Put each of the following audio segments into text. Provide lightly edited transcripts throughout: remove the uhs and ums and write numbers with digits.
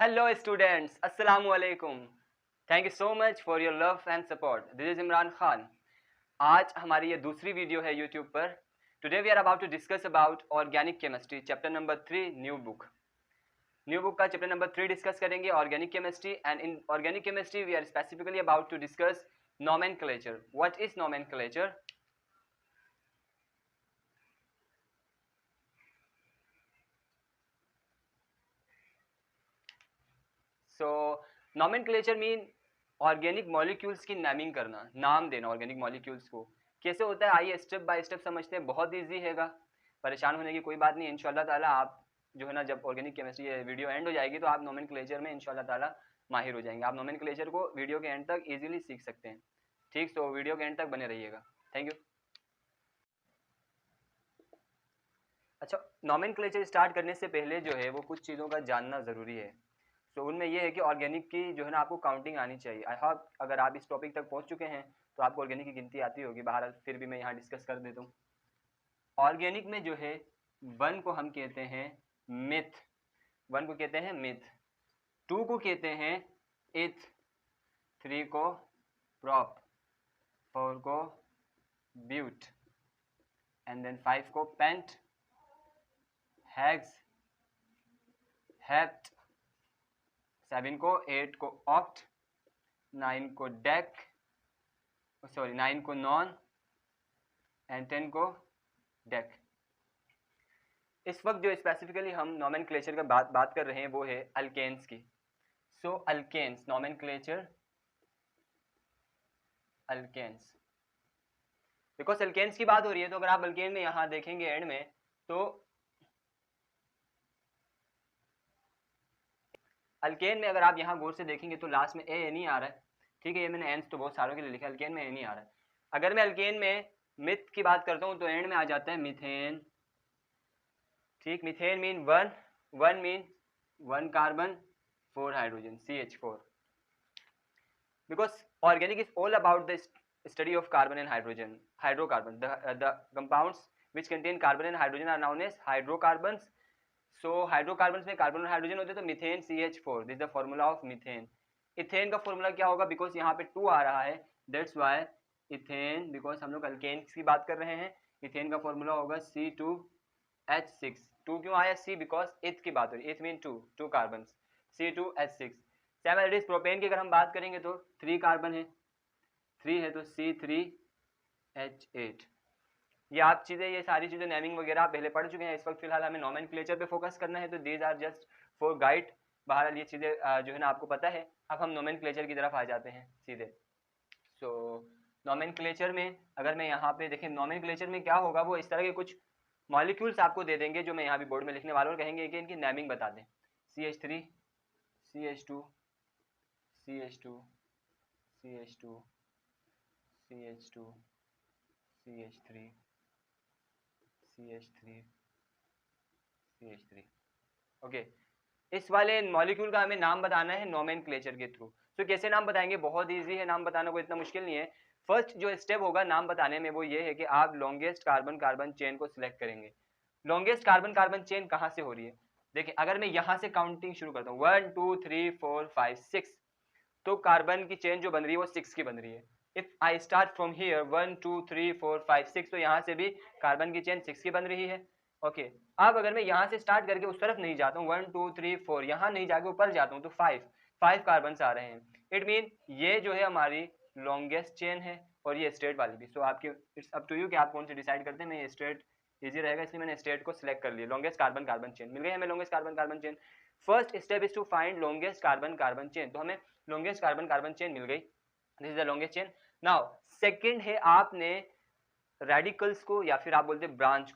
Hello students, Assalamu alaikum. Thank you so much for your love and support. This is Imran Khan. आज हमारी ये दूसरी video है YouTube पर. Today we are about to discuss about organic chemistry, chapter number 3, new book. New book का chapter number 3 discuss करेंगे organic chemistry, and in organic chemistry we are specifically about to discuss nomenclature. What is nomenclature? So nomenclature mean organic molecules की naming करना, नाम देना organic molecules को. कैसे होता है आइए स्टेप बाय स्टेप समझते हैं. बहुत इजी हैगा, परेशान होने की कोई बात नहीं. इंशाल्लाह ताला आप जो है ना, जब ऑर्गेनिक केमिस्ट्री वीडियो एंड हो जाएगी तो आप नोमेनक्लेचर में इंशाल्लाह ताला माहिर हो जाएंगे. आप नोमेनक्लेचर को वीडियो के एंड तक इजीली सीख सकते हैं. ठीक, तो वीडियो के एंड तक बने रहिएगा. Thank you. अच्छा, नोमेनक्लेचर स्टार्ट करने से पहले जो है वो कुछ चीज़ों का जानना ज़रूरी है. तो उनमें ये है कि ऑर्गेनिक की जो है ना आपको काउंटिंग आनी चाहिए. आई होप अगर आप इस टॉपिक तक पहुंच चुके हैं तो आपको ऑर्गेनिक की गिनती आती होगी. बहरहाल फिर भी मैं यहाँ डिस्कस कर देता हूँ. ऑर्गेनिक में जो है वन को हम कहते हैं मिथ. वन को कहते हैं मिथ. टू को कहते हैं इथ. थ्री को प्रॉप. फोर को ब्यूट. एंड देन फाइव को पेंट, हेक्स, हेप्ट. 7 को, 8 को ऑक्ट, 9 को डेक, सॉरी 9 को नॉन, एंड 10 को डेक. इस वक्त जो स्पेसिफिकली हम नोमेनक्लेचर का बात कर रहे हैं वो है अल्केन्स की. So alkanes nomenclature, alkanes. Because alkanes की बात हो रही है तो अगर आप अल्केन में यहाँ देखेंगे एंड में तो अल्केन में अगर आप यहाँ गौर से देखेंगे तो लास्ट में ए नहीं आ रहा है. ठीक है, ये मैंने एंस तो बहुत सारों के लिए लिखा है, अल्केन में ए नहीं आ रहा है. अगर मैं अल्केन में मिथ की बात करता हूँ तो एंड में आ जाता है मिथेन. ठीक, methane mean one. One mean 1 carbon 4 hydrogen, CH4. Because organic is all about the study of carbon and hydrogen. Hydrocarbon, the compounds which contain carbon and hydrogen are known as hydrocarbons. So hydrocarbons में carbon और hydrogen होते हैं तो methane CH4. This is the formula of methane. Ethane का formula क्या होगा? Because यहाँ पे 2 आ रहा है, दैट्स व्हाई इथेन. बिकॉज हम लोग अल्केन्स की बात कर रहे हैं. इथेन का फॉर्मूला होगा C2H6. 2 क्यों आया? C बिकॉज इथ की बात हो रही है. इथ mean 2 carbon, C2H6. Similarly propane की अगर हम बात करेंगे तो 3 कार्बन है, 3 है तो C3H8. ये आप चीज़ें, ये सारी चीज़ें नेमिंग वगैरह आप पहले पढ़ चुके हैं. इस वक्त फिलहाल हमें नोमेनक्लेचर पे फोकस करना है तो these are just for guide. बहरहाल ये चीज़ें जो है ना आपको पता है. अब हम नोमेनक्लेचर की तरफ आ जाते हैं सीधे. सो नोमेनक्लेचर में अगर मैं यहाँ पे देखें, नोमेनक्लेचर में क्या होगा, वो इस तरह के कुछ मॉलिक्यूल्स आपको दे देंगे जो मैं यहाँ भी बोर्ड में लिखने वाला हूँ. कहेंगे कि इनकी नेमिंग बता दें. CH3, CH2, CH2, CH2, CH2, CH3, CH3, CH3. Okay, इस वाले मॉलिक्यूल का हमें नाम बताना है नोमेनक्लेचर के थ्रू. तो कैसे नाम बताएंगे? बहुत इजी है नाम बताना, कोई इतना मुश्किल नहीं है. फर्स्ट जो स्टेप होगा नाम बताने में वो ये है कि आप लॉन्गेस्ट कार्बन कार्बन चेन को सिलेक्ट करेंगे. लॉन्गेस्ट कार्बन कार्बन चेन कहाँ से हो रही है? देखिए, अगर मैं यहाँ से काउंटिंग शुरू करता हूँ 1 2 3 4 5 6, तो कार्बन की चेन जो बन रही है वो 6 की बन रही है. If I start from here 1 2 3 4 5 6, तो यहाँ से भी कार्बन की चेन 6 की बन रही है. ओके, अब अगर मैं यहाँ से स्टार्ट करके उस तरफ नहीं जाता हूँ 1 2 3 4, यहाँ नहीं जाके ऊपर जाता हूँ तो 5 कार्बन आ रहे हैं. इट मीन ये जो है हमारी लॉन्गेस्ट चेन है और ये स्ट्रेट वाली भी. सो आपकी इट्स अप टू यू कि आप कौन से डिसाइड करते हैं. मैं ये स्ट्रेट इजी रहेगा इसलिए मैंने स्ट्रेट को सिलेक्ट कर लिया. लॉन्गेस्ट कार्बन कार्बन चेन मिल गई हमें. Longest carbon carbon chain. First step is to find longest carbon carbon chain. तो हमें लॉन्गेस्ट कार्बन कार्बन चेन मिल गई. This is the longest chain. Now second है, आपने रेडिकल्स को या फिर आप बोलते हैं ब्रांच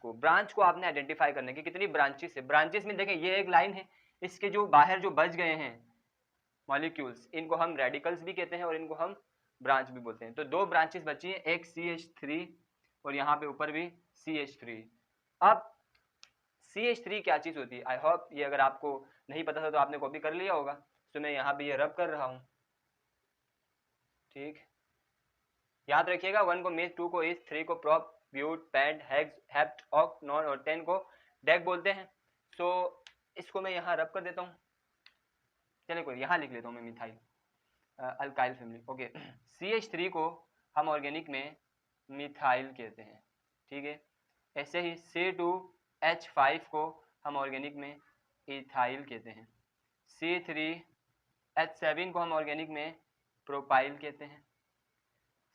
को आपने आइडेंटिफाई करने की कितनी ब्रांचेस है. ब्रांचेस में देखें ये एक लाइन है, इसके जो बाहर जो बच गए हैं मॉलिक्यूल्स, इनको हम रेडिकल्स भी कहते हैं और इनको हम ब्रांच भी बोलते हैं. तो 2 ब्रांचेस बची हैं, एक CH3 और यहाँ पे ऊपर भी CH3. अब CH3 क्या चीज होती है? आई होप ये अगर आपको नहीं पता था तो आपने कॉपी कर लिया होगा. तो मैं यहाँ पे ये रब कर रहा हूँ. ठीक, याद रखिएगा 1 को मिथ, 2 को इस, 3 को prop, but, pent, hex, hept, oct, non और 10 को डेक बोलते हैं. सो इसको मैं यहाँ रब कर देता हूँ. चलिए कोई यहाँ लिख लेता हूँ मैं methyl alkyl family. Okay, CH3 को हम ऑर्गेनिक में मिथाइल कहते हैं, ठीक है। ऐसे ही C2H5 को हम ऑर्गेनिक में इथाइल कहते हैं। C3H7 को हम ऑर्गेनिक में प्रोपाइल कहते हैं।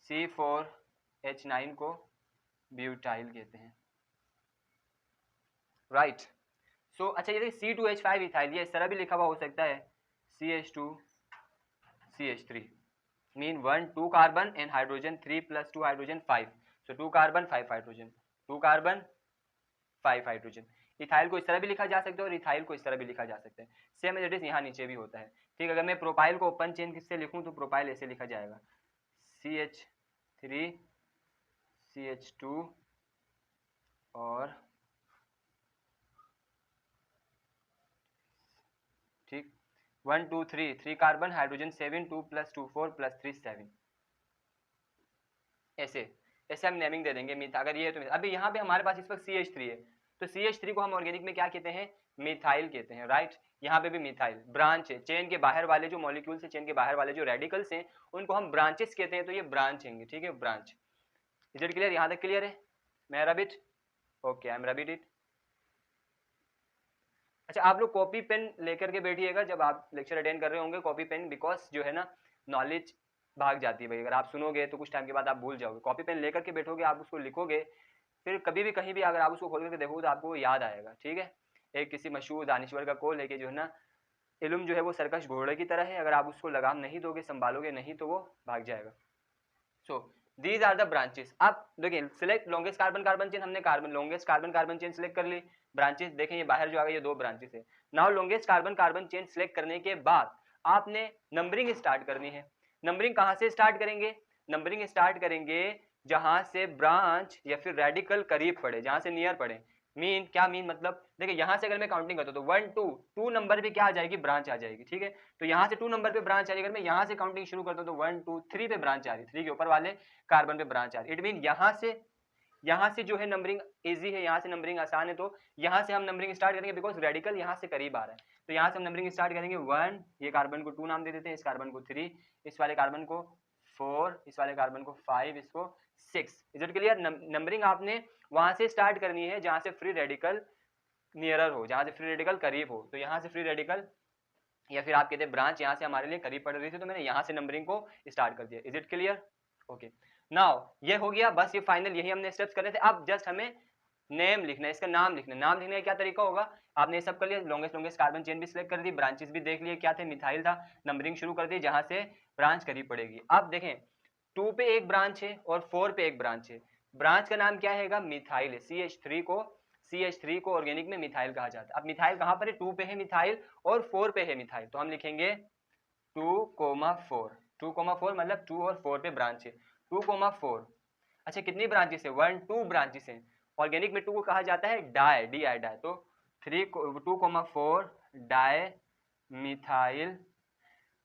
C4H9 को ब्यूटाइल कहते हैं, राइट। सो अच्छा, ये C2H5 इथाइल, ये इस तरह भी लिखा हुआ हो सकता है CH2CH3, mean 1 2 carbon and hydrogen 3 + 2 hydrogen 5, so 2 carbon 5 hydrogen, 2 carbon 5 hydrogen. Ethyl को इस तरह भी लिखा जा सकता है और इथाइल को इस तरह भी लिखा जा सकता है, सेम एज इट इज यहाँ नीचे भी होता है, ठीक। अगर मैं प्रोपाइल को ओपन चेन से लिखूँ तो प्रोपाइल ऐसे लिखा जाएगा CH3 CH2 और ठीक 1 2 3 3 कार्बन हाइड्रोजन 7 2 + 2 4 + 3 7, ऐसे ऐसे हम नेमिंग दे देंगे मिथ। अगर ये है तो अभी यहाँ पे हमारे पास इस वक्त CH3 है, तो CH3 को हम ऑर्गेनिक में क्या कहते हैं, मिथाइल कहते हैं, राइट। यहाँ पे भी मिथाइल ब्रांच है, चेन के बाहर वाले जो मॉलिक्यूल्स है, चेन के बाहर वाले जो रेडिकल्स हैं उनको हम ब्रांचेस कहते हैं, तो ये ब्रांच होंगे, ठीक है, ब्रांच। इज इट क्लियर, यहाँ तक क्लियर है? मैं rabbit, okay I am rabbit it. अच्छा, आप लोग कॉपी पेन लेकर के बैठिएगा जब आप लेक्चर अटेंड कर रहे होंगे, कॉपी पेन, बिकॉज जो है ना नॉलेज भाग जाती है भाई। अगर आप सुनोगे तो कुछ टाइम के बाद आप भूल जाओगे, कॉपी पेन लेकर के बैठोगे, आप उसको लिखोगे, फिर कभी भी कहीं भी अगर आप उसको खोल करके देखोगे तो आपको याद आएगा, ठीक है। एक किसी मशहूर दानिश्वर का कॉल है कि जो है ना, इल्म जो है वो सर्कस घोड़े की तरह है, अगर आप उसको लगाम नहीं दोगे, संभालोगे नहीं तो वो भाग जाएगा। So these are the branches. आप देखिए, select longest carbon carbon chain, हमने carbon longest carbon carbon chain select कर ली। ब्रांचेस देखें, ये बाहर जो आ गई, ये 2 ब्रांचेस है। Now longest carbon carbon chain select करने के बाद आपने नंबरिंग स्टार्ट करनी है। नंबरिंग कहाँ से स्टार्ट करेंगे? नंबरिंग स्टार्ट करेंगे जहां से ब्रांच या फिर रेडिकल करीब पड़े, जहां से नियर पड़े। मीन क्या मीन, मतलब देखिए यहाँ से अगर मैं काउंटिंग करता हूँ तो 1 2 नंबर पे क्या आ जाएगी, ब्रांच आ जाएगी, ठीक है। तो यहाँ से 2 नंबर पे ब्रांच आ जाएगी। अगर मैं यहाँ से काउंटिंग शुरू करता हूँ तो 1 2 3 पे ब्रांच आ रही है, 3 के ऊपर वाले कार्बन पे ब्रांच आ रही है। इट मीन यहाँ से जो है नंबरिंग इजी है, यहाँ से नंबरिंग आसान है, तो यहाँ से हम नंबरिंग स्टार्ट करेंगे बिकॉज रेडिकल यहाँ से करीब आ रहा है। तो यहाँ से हम नंबरिंग स्टार्ट करेंगे 1, ये कार्बन को 2 नाम दे देते हैं, इस कार्बन को 3, इस वाले कार्बन को 4, इस वाले कार्बन को 5, इसको 6। Is it clear? नंबरिंग आपने वहां से स्टार्ट करनी है जहां से फ्री रेडिकल नियरर हो, जहां से फ्री रेडिकल करीब हो। तो यहाँ से फ्री रेडिकल या फिर आप कहते हैं ब्रांच यहाँ से हमारे लिए करीब पड़ रही थी, तो मैंने यहाँ से नंबरिंग को स्टार्ट कर दिया। Is it clear? Okay, now ये हो गया, बस ये फाइनल, यही हमने स्टेप्स कर रहे थे। अब जस्ट हमें नेम लिखना है, इसका नाम लिखना है। नाम लिखने का क्या तरीका होगा, आपने ये सब कर लिया, लॉन्गेस्ट कार्बन चेन भी सिलेक्ट कर दी, ब्रांचेस भी देख लिए क्या थे, मिथाइल था, नंबरिंग शुरू कर दी जहां से ब्रांच करीब पड़ेगी। अब देखें 2 पे एक ब्रांच है और 4 पे एक ब्रांच है। ब्रांच का नाम क्या है, मिथाइल है। CH3 को ऑर्गेनिक में मिथाइल कहा जाता है। अब मिथाइल कहां पर है, 2 पे है मिथाइल और 4 पे है मिथाइल, तो हम लिखेंगे 2,4। 2,4 मतलब 2 और 4 पे ब्रांच है, 2,4। अच्छा, कितनी ब्रांचेस है, 1 2 ब्रांचेस हैं। ऑर्गेनिक में 2 को कहा जाता है डाई, डाई, तो 2,4 di methyl,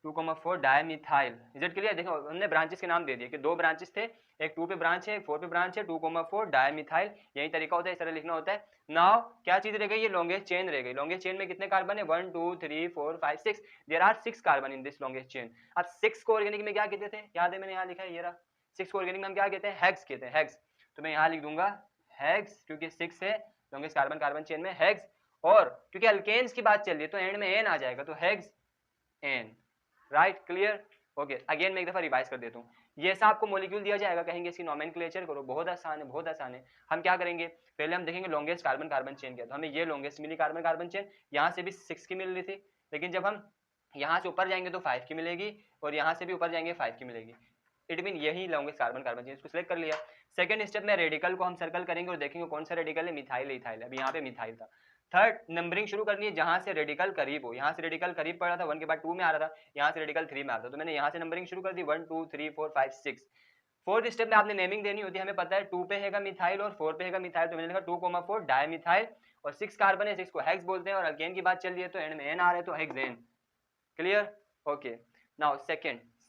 2,4 dimethyl. Is it clear? देखो हमने ब्रांचेस के नाम दे दिए कि 2 ब्रांचेस थे, एक 2 पे ब्रांच है, एक 4 पे ब्रांच है, 2,4 डायमिथाइल। यही तरीका होता है, इस तरह लिखना होता है। नाउ क्या चीज रह गई, ये लॉन्गेस्ट चेन रह गई। लॉन्गेस्ट चेन में कितने कार्बन है, 1 2 3 4 5 6, there are 6 carbon in this longest chain. अब 6 को ऑर्गेनिक में क्या कहते थे, याद है मैंने यहाँ लिखा है, ये रहा 6 को ऑर्गेनिक में हम क्या कहते हैं, हेक्स कहते हैं, हेक्स। तो मैं यहाँ लिख दूंगा हेक्स, क्योंकि 6 है लॉन्गेस्ट कार्बन कार्बन चेन में, हेक्स। और क्योंकि अल्केन्स की बात चल रही है तो एंड में एन आ जाएगा, तो hex ane, right, clear? Okay, again मैं एक दफा रिवाइज कर देता हूँ। ये ऐसा आपको मॉलिक्यूल दिया जाएगा, कहेंगे इसकी नोमेनक्लेचर करो, बहुत आसान है, बहुत आसान है। हम क्या करेंगे, पहले हम देखेंगे लॉन्गेस्ट कार्बन कार्बन चेन क्या, तो हमें ये लॉन्गेस्ट मिली कार्बन कार्बन चेन, यहाँ से भी 6 की मिल रही थी, लेकिन जब हम यहाँ से ऊपर जाएंगे तो 5 की मिलेगी, और यहाँ से भी ऊपर जाएंगे 5 की मिलेगी। इट मीन यही लॉन्गेस्ट कार्बन कार्बन चेन, इसको सिलेक्ट कर लिया। सेकंड स्टेप में रेडिकल को हम सर्कल करेंगे और देखेंगे कौन सा रेडिकल है, मिथाइल इथाइल। अभी यहाँ पे मिथाइल था। थर्ड, नंबरिंग शुरू करनी है जहां से रेडिकल करीब हो। यहाँ से रेडिकल करीब पड़ रहा था, 1 के बाद 2 में आ रहा था, यहाँ से रेडिकल 3 में आ रहा था, तो मैंने यहाँ से नंबरिंग शुरू कर दी, 1 2 3 4 5 6। फोर्थ स्टेप में आपने नेमिंग देनी होती है, हमें पता है 2 पे हैगा मिथाइल और 4 पे हैगा मिथाइल, तो मैंने लिखा 2,4 डायमिथाइल, और 6 कार्बन है, 6 को हेक्स बोलते हैं, और अल्केन की बात चल रही है तो एंड में एन आ रहा है, तो hexane. Clear? Okay, now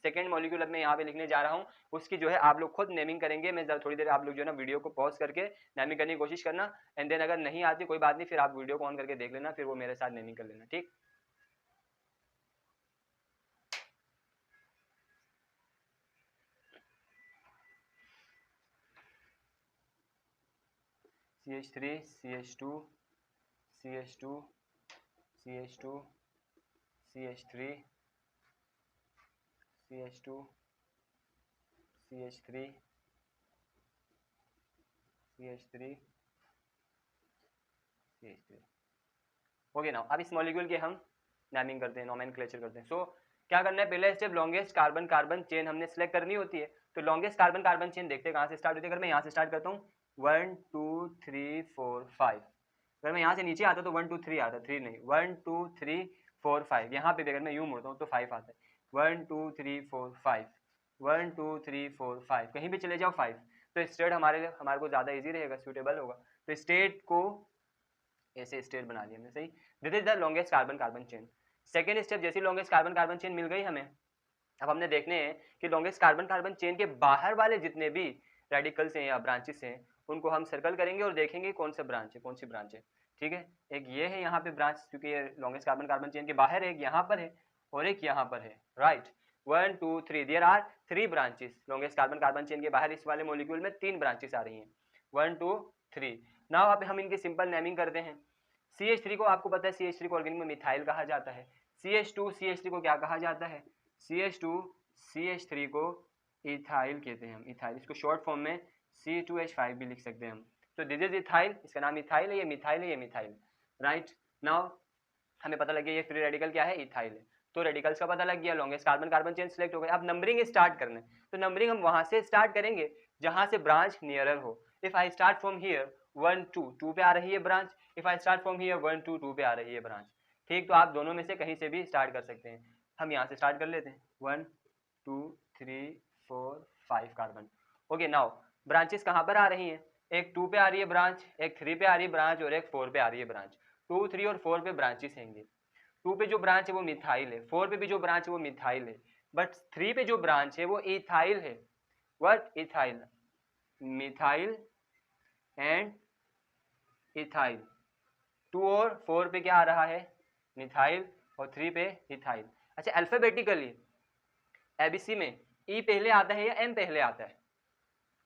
second molecule अब मैं यहाँ पे लिखने जा रहा हूँ, उसकी जो है आप लोग खुद नेमिंग करेंगे। मैं थोड़ी देर आप लोग जो है ना वीडियो को पॉज करके नेमिंग करने की कोशिश करना, एंड देन अगर नहीं आती कोई बात नहीं, फिर आप वीडियो को ऑन करके देख लेना, फिर वो मेरे साथ नेमिंग कर लेना, ठीक। CH3 CH2 CH2 CH2 CH3 CH2 CH3 CH3 CH3। Okay now अब इस मॉलिक्यूल के हम नेमिंग करते हैं, नोमेनक्लेचर करते हैं। सो क्या करना है, पहला step longest carbon carbon chain हमने सेलेक्ट करनी होती है। तो लॉन्गेस्ट कार्बन कार्बन चेन देखते हैं कहाँ से स्टार्ट होती है। अगर मैं यहाँ से स्टार्ट करता हूँ 1 2 3 4 5, अगर मैं यहाँ से नीचे आता तो 1 2 3 आता, 3 नहीं 1 2 3 4 5, यहाँ पे भी अगर मैं यूँ मुड़ता हूँ तो 5 आता है। 1 2 3 4 5, 1 2 3 4 5, कहीं भी चले जाओ 5। तो स्टेट हमारे को ज़्यादा ईजी रहेगा, सूटेबल होगा। तो स्टेट को ऐसे स्टेट बना लिया हमने, सही। This is the longest carbon carbon chain. Second step, जैसी लॉन्गेस्ट कार्बन कार्बन चेन मिल गई हमें, अब हमने देखने हैं कि लॉन्गेस्ट कार्बन कार्बन चेन के बाहर वाले जितने भी रेडिकल्स हैं या ब्रांचेस हैं उनको हम सर्कल करेंगे और देखेंगे कौन सा ब्रांच है, कौन सी ब्रांच है। ठीक है, एक ये है यहाँ पे ब्रांच, क्योंकि ये लॉन्गेस्ट कार्बन कार्बन चेन के बाहर है, एक यहाँ पर है और एक यहाँ पर है, right. 1 2 3, there are 3 branches. Longest carbon carbon chain के बाहर इस वाले मॉलिक्यूल में 3 ब्रांचेस आ रही हैं, 1 2 3। नाउ अब हम इनकी सिंपल नेमिंग करते हैं। CH3 को आपको पता है, CH3 को ऑर्गेनिक में मिथाइल कहा जाता है। CH2 CH3 को क्या कहा जाता है, CH2 CH3 को इथाइल कहते हैं हम, इथाइल। इसको शॉर्ट फॉर्म में C2H5 भी लिख सकते हैं हम। तो दिस इज इथाइल, इसका नाम इथाइल है, ये मिथाइल है, ये मिथाइल, राइट। नाउ हमें पता लग गया ये फ्री रेडिकल क्या है, इथाइल है। तो रेडिकल्स का पता लग गया, longest carbon carbon chain select हो गए। अब नंबरिंग स्टार्ट करना है, तो नंबरिंग हम वहां से स्टार्ट करेंगे जहां से ब्रांच नियरर हो। If I start from here 1 2, 2 पे आ रही है branch. If I start from here 1 2, 2 पे आ रही है ब्रांच। ठीक, तो आप दोनों में से कहीं से भी स्टार्ट कर सकते हैं। हम यहाँ से स्टार्ट कर लेते हैं, 1 2 3 4 5 कार्बन। ओके, नाउ ब्रांचेस कहाँ पर आ रही हैं, एक 2 पे आ रही है ब्रांच, एक 3 पे आ रही है ब्रांच और एक 4 पे आ रही है ब्रांच। 2 3 और 4 पे ब्रांचेस हैंगे। 2 पे जो ब्रांच है वो मिथाइल है, 4 पे भी जो ब्रांच है वो मिथाइल है, बट 3 पे जो ब्रांच है वो इथाइल है। What, ethyl, methyl and ethyl. 2 और 4 पे क्या आ रहा है, मिथाइल, और 3 पे इथाइल। अच्छा, अल्फाबेटिकली एबीसी में ई पहले आता है या एम पहले आता है,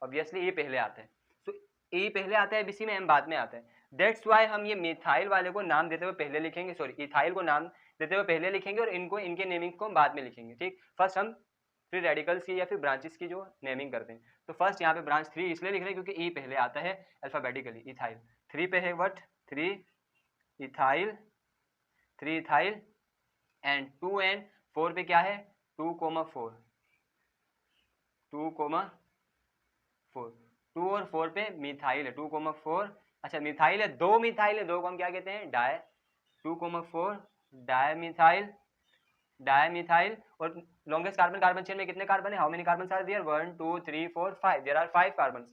ऑब्वियसली ई पहले आता है। तो ई पहले आता है एबीसी में, एम बाद में आता है। दैट्स वाई हम ये मिथाइल वाले को नाम देते हुए पहले लिखेंगे, सॉरी इथाइल को नाम देते हुए पहले लिखेंगे और इनको इनके नेमिंग को बाद में लिखेंगे। ठीक, फर्स्ट हम फ्री रेडिकल्स की या फिर ब्रांचेस की जो नेमिंग करते हैं, तो फर्स्ट यहाँ पे ब्रांच 3 इसलिए लिख रहे हैं क्योंकि ई पहले आता है अल्फाबेटिकली, इथाइल। 3 पे है what, 3 ethyl, 3 ethyl and 2 and 4 पे क्या है, 2,4, 2,4। 2 और 4 पे मिथाइल है, 2,4। अच्छा, मिथाइल है, 2 मिथाइल है, 2 को हम क्या कहते हैं, डाई। 2,4 dimethyl, dimethyl. और लॉन्गेस्ट कार्बन कार्बन चेन में कितने कार्बन है, how many carbon are there, 1 2 3 4 5, there are 5 carbon.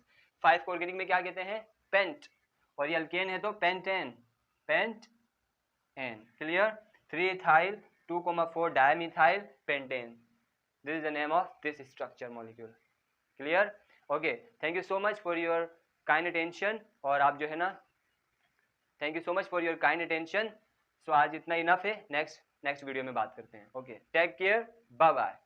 5 को ऑर्गेनिक में क्या कहते हैं, पेंट, और ये अल्केन है तो pentane, pent ane, clear. 3 ethyl, 2,4 dimethyl, pentane, this is the name of this structure molecule, clear. Okay, thank you so much for your kind attention. और आप जो है ना, thank you so much for your kind attention. So आज इतना enough है, next video में बात करते हैं। Okay, take care, bye bye.